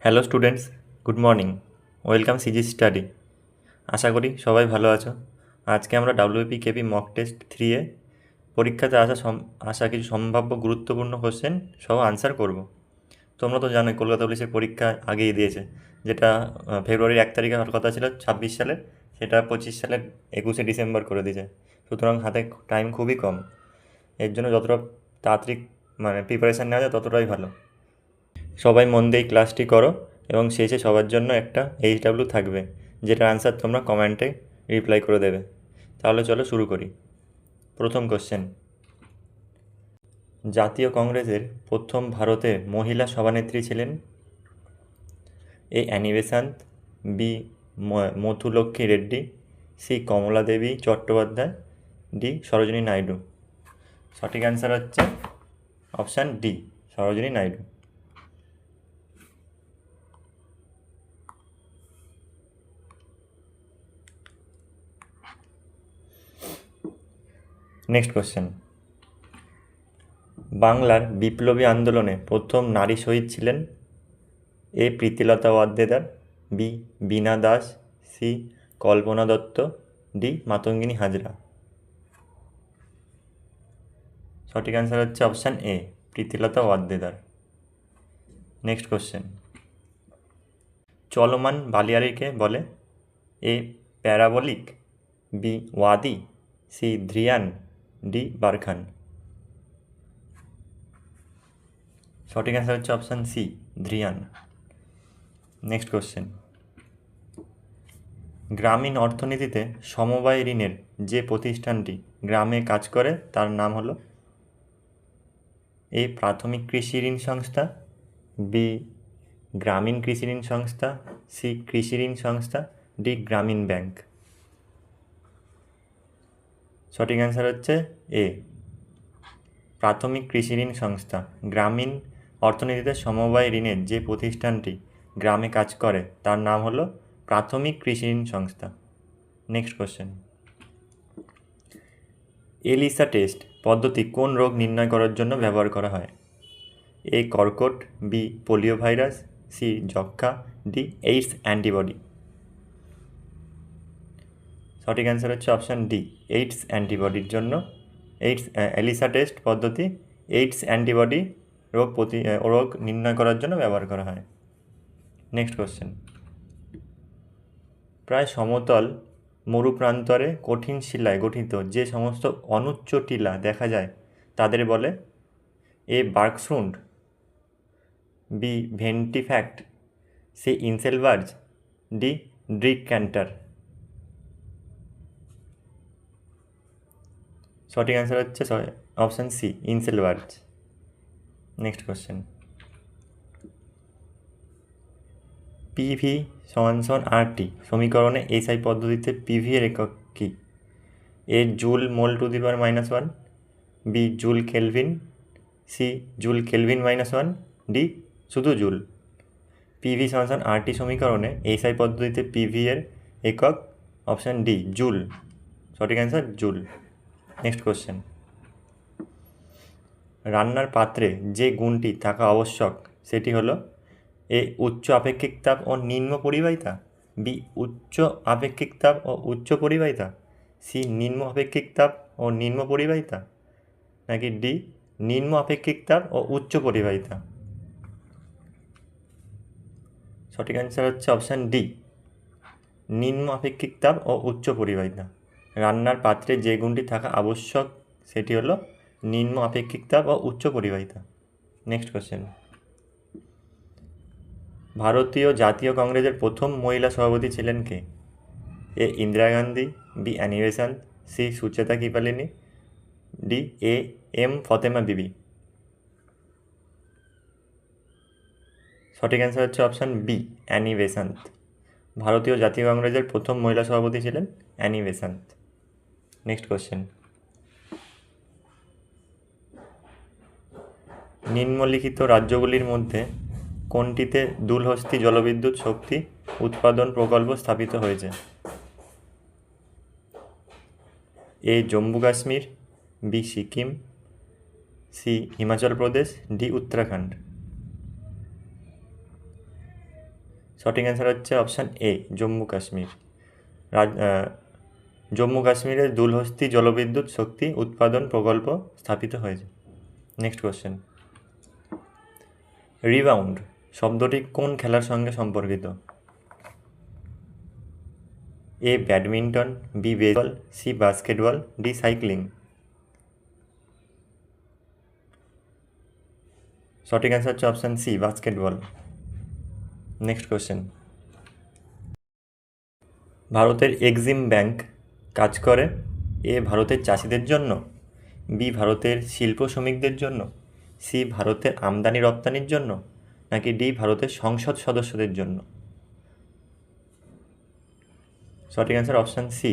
Hello students, good morning. Welcome CG study. আশা করি সবাই ভালো আছো। আজকে আমরা ডাব্লিউপি কেপি মক টেস্ট 3 পরীক্ষাতে আসা কিছু সম্ভাব্য গুরুত্বপূর্ণ কোশ্চেন সহ আনসার করব। তোমরা তো জানোই কলকাতা পুলিশের পরীক্ষা আগেই দিয়েছে, যেটা ফেব্রুয়ারির 1 তারিখে হওয়ার কথা ছিল 26 সালের, সেটা 25 সালের 21শে ডিসেম্বর করে দিয়েছে। সুতরাং হাতে টাইম খুবই কম। এর জন্য যতটা তাড়াতাড়ি প্রিপারেশান নেওয়া যায় ততটাই ভালো। সবাই মন দিয়ে ক্লাসটি করো এবং শেষে সবার জন্য একটা HW থাকবে, যেটার আনসার তোমরা কমেন্টে রিপ্লাই করে দেবে। তাহলে চলো শুরু করি। প্রথম কোশ্চেন: জাতীয় কংগ্রেসের প্রথম ভারতের মহিলা সভানেত্রী ছিলেন? A Annie Besant, B Muthulakshmi Reddy, C Kamala Devi Chattopadhyay, D Sarojini Naidu. সঠিক অ্যান্সার হচ্ছে option D, Sarojini Naidu. Next question: বাংলার বিপ্লবী আন্দোলনে প্রথম নারী শহীদ ছিলেন? A Pritilata Waddedar, B Bina Das, C Kalpana Dutta, D Matangini Hazra. সঠিক অ্যান্সার হচ্ছে option A, Pritilata Waddedar. Next question: চলমান বালিয়াড়িকে বলে? এ প্যারাবলিক, বি ওয়াদি, সি ধ্রিয়ান, ডি বারখান। সঠিক অ্যান্সার হচ্ছে অপশান সি, ধ্রিয়ান। নেক্সট কোশ্চেন: গ্রামীণ অর্থনীতিতে সমবায় ঋণের যে প্রতিষ্ঠানটি গ্রামে কাজ করে তার নাম হলো? এ প্রাথমিক কৃষি ঋণ সংস্থা, বি গ্রামীণ কৃষি ঋণ সংস্থা, সি কৃষি ঋণ সংস্থা, ডি গ্রামীণ ব্যাংক। সঠিক অ্যান্সার হচ্ছে এ, প্রাথমিক কৃষি ঋণ সংস্থা। গ্রামীণ অর্থনীতিতে সমবায় ঋণের যে প্রতিষ্ঠানটি গ্রামে কাজ করে তার নাম হলো প্রাথমিক কৃষি ঋণ সংস্থা। নেক্সট কোশ্চেন: এলিসা টেস্ট পদ্ধতি কোন রোগ নির্ণয় করার জন্য ব্যবহার করা হয়? এ কর্কট, বি পোলিও ভাইরাস, সি যক্ষ্মা, ডি এইডস অ্যান্টিবডি। সঠিক অ্যান্সার হচ্ছে অপশান ডি, এইডস অ্যান্টিবডির জন্য এলিসা টেস্ট পদ্ধতি এইডস অ্যান্টিবডি রোগ নির্ণয় করার জন্য ব্যবহার করা হয়। নেক্সট কোশ্চেন: প্রায় সমতল মরুপ্রান্তরে কঠিন শিলায় গঠিত যে সমস্ত অনুচ্চ টিলা দেখা যায় তাদের বলে? এ বার্কসুন্ড, B ventifact, C inselberg, D dreikanter. সঠিক অ্যান্সার হচ্ছে option C, inselberg. Next question: PV সমান RT সমীকরণে এসআই পদ্ধতিতে পিভি এর একক কী? A joule mole to the power -1, B joule kelvin, C joule kelvin -1, D শুধু জুল। পিভি সমান RT সমীকরণে এসআই পদ্ধতিতে পিভি এর একক অপশান ডি, জুল। সঠিক অ্যান্সার জুল। নেক্সট কোশ্চেন: রান্নার পাত্রে যে গুণটি থাকা আবশ্যক সেটি হলো? এ উচ্চ আপেক্ষিক তাপ ও নিম্ন পরিবাহিতা, বি উচ্চ আপেক্ষিক তাপ ও উচ্চ পরিবাহিতা, সি নিম্ন আপেক্ষিক তাপ ও নিম্ন পরিবাহিতা, নাকি ডি নিম্ন আপেক্ষিক তাপ ও উচ্চ পরিবাহিতা। সঠিক অ্যান্সার হচ্ছে অপশান ডি, নিম্ন আপেক্ষিক তাপ ও উচ্চ পরিবাহিতা। রান্নার পাত্রে যে গুণটি থাকা আবশ্যক সেটি হলো নিম্ন আপেক্ষিক তাপ ও উচ্চ পরিবাহিতা। নেক্সট কোশ্চেন: ভারতীয় জাতীয় কংগ্রেসের প্রথম মহিলা সভাপতি ছিলেন কে? A Indira Gandhi, B Annie Besant, C Sucheta Kripalani, D M Fathima Beevi. সঠিক অ্যান্সার হচ্ছে অপশান বি, অ্যানি বেসান্ত। ভারতীয় জাতীয় কংগ্রেসের প্রথম মহিলা সভাপতি ছিলেন অ্যানি বেসান্ত। নেক্সট কোশ্চেন: নিম্নলিখিত রাজ্যগুলির মধ্যে কোনটিতে দুলহস্তি জলবিদ্যুৎ শক্তি উৎপাদন প্রকল্প স্থাপিত হয়েছে? এ Jammu Kashmir, B Sikkim, C Himachal Pradesh, D Uttarakhand. সঠিক অ্যান্সার হচ্ছে অপশান এ, জম্মু কাশ্মীর। জম্মু কাশ্মীরে দুলহস্তি জলবিদ্যুৎ শক্তি উৎপাদন প্রকল্প স্থাপিত হয়েছে। নেক্সট কোশ্চেন, রিবাউন্ড শব্দটি কোন খেলার সঙ্গে সম্পর্কিত? A badminton, B baseball, C basketball, D cycling. সঠিক অ্যান্সার হচ্ছে option C, basketball. Next question, ভারতের এক্সিম ব্যাংক কাজ করে এ ভারতের চাষিদের জন্য, বি ভারতের শিল্প শ্রমিকদের জন্য, সি ভারতের আমদানি রপ্তানির জন্য, নাকি ডি ভারতের সংসদ সদস্যদের জন্য। সঠিক অ্যান্সার অপশান সি,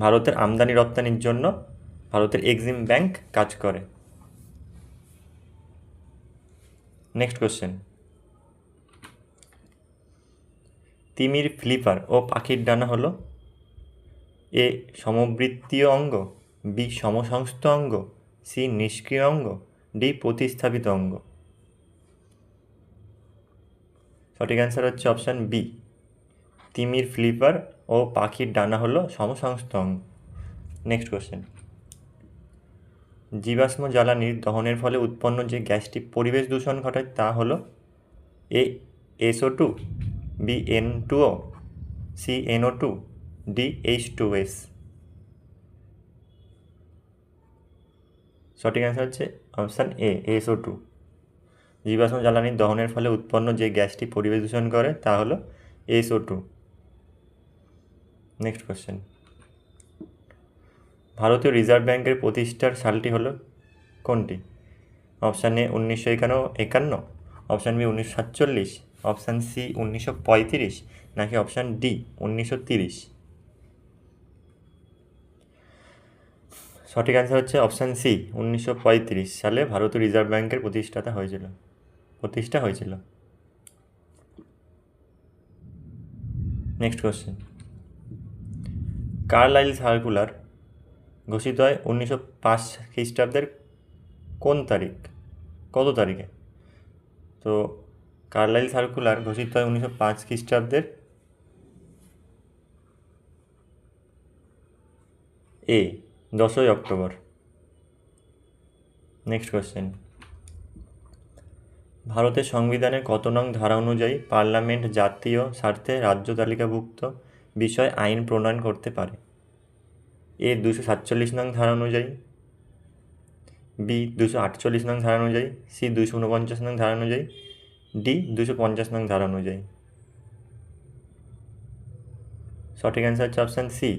ভারতের আমদানি রপ্তানির জন্য ভারতের এক্সিম ব্যাংক কাজ করে। নেক্সট কোশ্চেন, তিমির ফ্লিপার ও পাখির ডানা হলো এ সমবৃত্তীয় অঙ্গ, বি সমসংস্থ অঙ্গ, সি নিষ্ক্রিয় অঙ্গ, ডি প্রতিস্থাপিত অঙ্গ। সঠিক অ্যান্সার হচ্ছে অপশান বি, তিমির ফ্লিপার ও পাখির ডানা হলো সমসংস্থ অঙ্গ। নেক্সট কোশ্চেন, জীবাশ্ম জ্বালানির দহনের ফলে উৎপন্ন যে গ্যাসটি পরিবেশ দূষণ ঘটায় তা হলো এ SO2, B N2O, C NO2, D H2S। সঠিক অ্যান্সার হচ্ছে অপশান এ, SO2। জীবাশ্ম জ্বালানির দহনের ফলে উৎপন্ন যে গ্যাসটি পরিবেশ দূষণ করে তা হলো SO2। নেক্সট কোশ্চেন, ভারতীয় রিজার্ভ ব্যাংকের প্রতিষ্ঠার সালটি হলো কোনটি? Option A 1951, option B 1947, option C 1935, নাকি অপশান ডি 1930। সঠিক অ্যান্সার হচ্ছে অপশান সি, 1935 সালে ভারতীয় রিজার্ভ ব্যাংকের প্রতিষ্ঠা হয়েছিল। নেক্সট কোশ্চেন, কার্লাইল সার্কুলার ঘোষিত হয় 1905 খ্রিস্টাব্দের কত তারিখে? তো কার্লাইল সার্কুলার ঘোষিত হয় 1905 খ্রিস্টাব্দের এ 10ই অক্টোবর। নেক্সট কোশ্চেন, ভারতের সংবিধানের কত নং ধারা অনুযায়ী পার্লামেন্ট জাতীয় স্বার্থে রাজ্য তালিকাভুক্ত বিষয় আইন প্রণয়ন করতে পারে? এ 247 নং ধারা অনুযায়ী, বি 248 নং ধারা অনুযায়ী, সি 249 নং ধারা অনুযায়ী, ডি 250 নং ধারা অনুযায়ী। সঠিক অ্যান্সার হচ্ছে অপশান সি,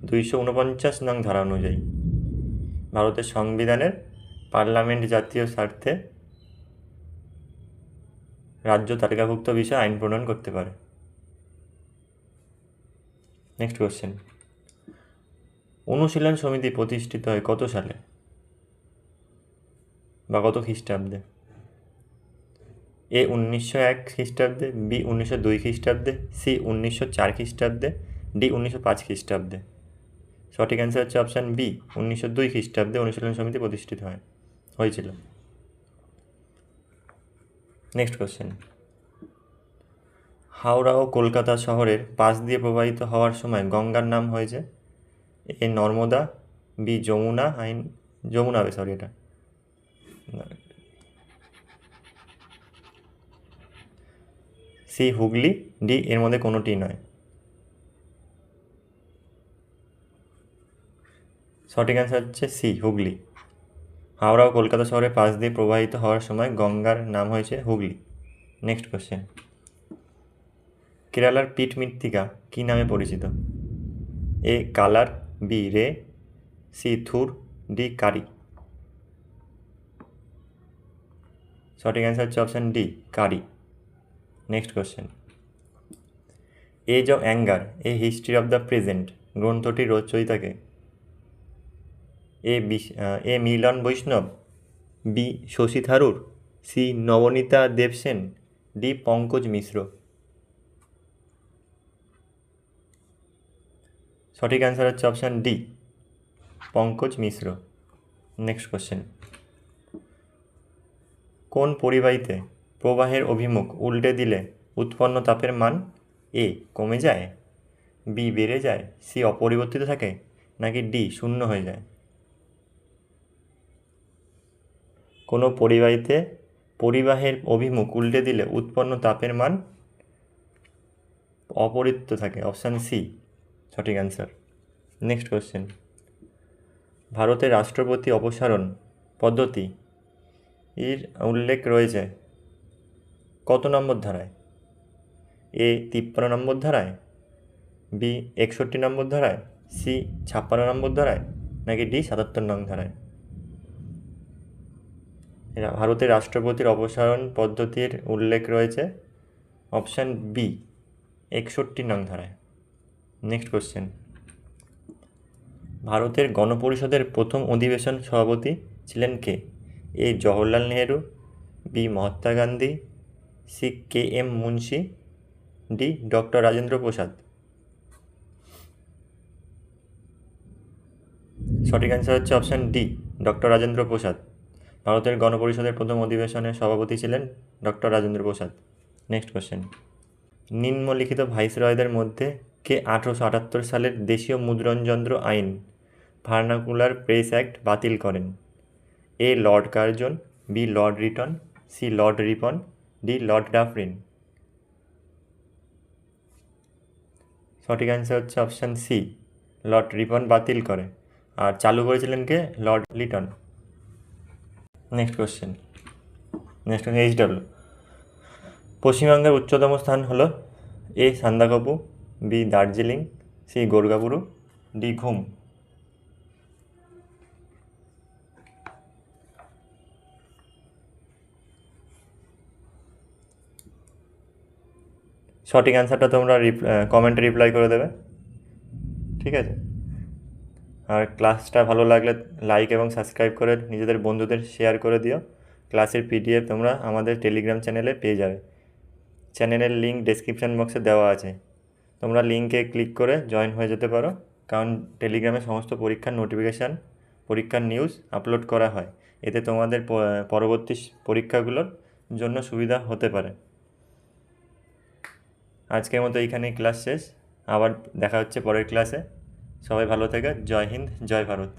249 নং ধারা অনুযায়ী ভারতের সংবিধানের পার্লামেন্ট জাতীয় স্বার্থে রাজ্য তালিকাভুক্ত বিষয়ে আইন প্রণয়ন করতে পারে। নেক্সট কোশ্চেন, অনুশীলন সমিতি প্রতিষ্ঠিত হয় কত সালে বা কত খ্রিস্টাব্দে? এ 1901 খ্রিস্টাব্দে, বি 1902 খ্রিস্টাব্দে, সি 1904 খ্রিস্টাব্দে, ডি 1905 খ্রিস্টাব্দে। সঠিক অ্যান্সার হচ্ছে অপশান বি, 1902 খ্রিস্টাব্দে অনুশীলন সমিতি প্রতিষ্ঠিত হয়েছিল। নেক্সট কোশ্চেন, হাওড়া ও কলকাতা শহরের পাশ দিয়ে প্রবাহিত হওয়ার সময় গঙ্গার নাম হয়েছে এ নর্মদা, বি যমুনা, এটা সি হুগলি, ডি এর মধ্যে কোনোটি নয়। সঠিক অ্যান্সার হচ্ছে সি হুগলি। হাওড়া ও কলকাতা শহরের পাশ দিয়ে প্রবাহিত হওয়ার সময় গঙ্গার নাম হয়েছে হুগলি। নেক্সট কোশ্চেন, কেরালার পিট মৃত্তিকা কী নামে পরিচিত? A kallar, B reh, C thur, D kari. সঠিক অ্যান্সার হচ্ছে option D, kari. Next question, age of anger a history of the present গ্রন্থটির রচয়িতাকে? A Milan Vaishnav, B Shashi Tharoor, C Nabaneeta Devsen, D Pankaj Mishra. সঠিক অ্যান্সার হচ্ছে option D, Pankaj Mishra. Next question, কোন পরিবাহীতে প্রবাহের অভিমুখ উল্টে দিলে উৎপন্ন তাপের মান এ কমে যায়, বি বেড়ে যায়, সি অপরিবর্তিত থাকে, নাকি ডি শূন্য হয়ে যায়? কোনো পরিবাহীতে পরিবাহের অভিমুখ উল্টে দিলে উৎপন্ন তাপের মান অপরিবর্তিত থাকে, অপশান সি সঠিক অ্যান্সার। নেক্সট কোশ্চেন, ভারতের রাষ্ট্রপতি অপসারণ পদ্ধতি এর উল্লেখ রয়েছে কত নম্বর ধারায়? এ 53 নম্বর ধারায়, বি 61 নম্বর ধারায়, সি 56 নম্বর ধারায়, নাকি ডি 77 নং ধারায়? ভারতের রাষ্ট্রপতির অপসারণ পদ্ধতির উল্লেখ রয়েছে অপশান বি 61 নং ধারায়। নেক্সট কোশ্চেন, ভারতের গণপরিষদের প্রথম অধিবেশন সভাপতি ছিলেন কে? A Jawaharlal Nehru, B Mahatma Gandhi, C K M Munshi, D doctor Rajendra Prasad? সঠিক অ্যান্সার হচ্ছে option D doctor Rajendra Prasad. ভারতের গণপরিষদের প্রথম অধিবেশনের সভাপতি ছিলেন doctor Rajendra Prasad. Next question, নিম্নলিখিত ভাইসরয়দের মধ্যে কে 1878 সালের দেশীয় মুদ্রণযন্ত্র আইন ভার্নাকুলার প্রেস অ্যাক্ট বাতিল করেন? A Lord Curzon, B Lord Lytton, C Lord Ripon, D Lord Dufferin? সঠিক অ্যান্সার হচ্ছে অপশান সি লর্ড রিপন বাতিল করে, আর চালু করেছিলেন কে? Lord Lytton. Next question, HW. পশ্চিমবঙ্গের উচ্চতম স্থান হলো A Sandakphu, B Darjeeling, C গোর্গাপুরু, ডি ঘুম? সঠিক অ্যান্সারটা তোমরা কমেন্টে রিপ্লাই করে দেবে, ঠিক আছে? আর ক্লাসটা ভালো লাগলে লাইক এবং সাবস্ক্রাইব করে নিজেদের বন্ধুদের শেয়ার করে দিও। ক্লাসের পিডিএফ তোমরা আমাদের টেলিগ্রাম চ্যানেলে পেয়ে যাবে। চ্যানেলের লিঙ্ক ডেসক্রিপশান বক্সে দেওয়া আছে, তোমরা লিঙ্কে ক্লিক করে জয়েন হয়ে যেতে পারো, কারণ টেলিগ্রামে সমস্ত পরীক্ষার নোটিফিকেশান, পরীক্ষার নিউজ আপলোড করা হয়। এতে তোমাদের পরবর্তী পরীক্ষাগুলোর জন্য সুবিধা হতে পারে। আজকের মতো এইখানেই ক্লাস শেষ, আবার দেখা হচ্ছে পরের ক্লাসে। সবাই ভালো থেকে, জয় হিন্দ, জয় ভারত।